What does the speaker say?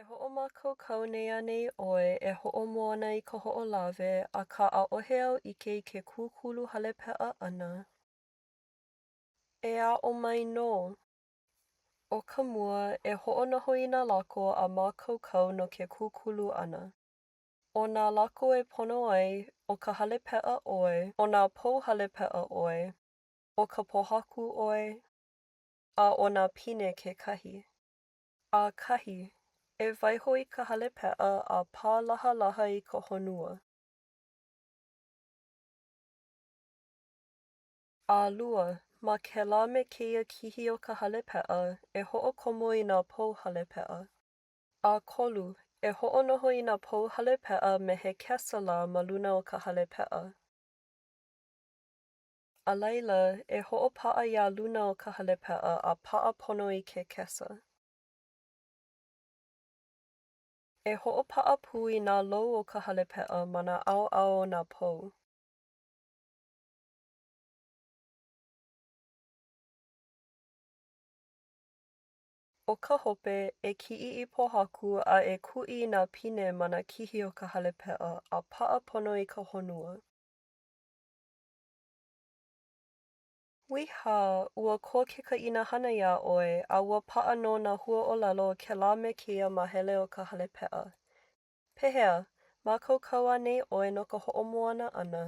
E hoʻomākaukau nei a nei ʻoe e hoʻomoana i ka hoʻolawe a ka ʻaʻohe au ʻike i ke kūkulu hale peʻa ʻana. E aʻo mai nō. O ka mua e hoʻonahoina lako a mākaukau no ke kūkulu ʻana. O nā lako e pono ai o ka hale peʻa ʻoe, o nā pou hale peʻa ʻoe, o ka pohaku ʻoe, a o nā pine kekahi. A kahi, e waiho i ka hale peʻa a pālahalaha i ka honua. A lua, ma kēlā me kēia kihi o ka hale peʻa, e hoʻokomo i nā pou hale peʻa. A kolu, e hoʻonoho i nā pou hale peʻa me he kesala ma luna o ka hale peʻa. A laila, e hoʻopaʻa iā luna o ka hale peʻa a paʻa pono i ke kesa. E hoʻopaʻa pū i nā lou o ka hale peʻa ma nā ʻaoʻao o nā pou. O ka hope, e kiʻi i pohaku a e kuʻi i nā pine ma nā kihi o ka hale peʻa a paʻa pono i ka honua. Wiha, ua ko ke kaʻina hana iā ʻoe a ua paʻa no nā huaʻōlelo kēlā me kēia ma hele o ka hale peʻa. Pehea, mākaukau a nei ʻoe no ka hoʻomoana ʻana,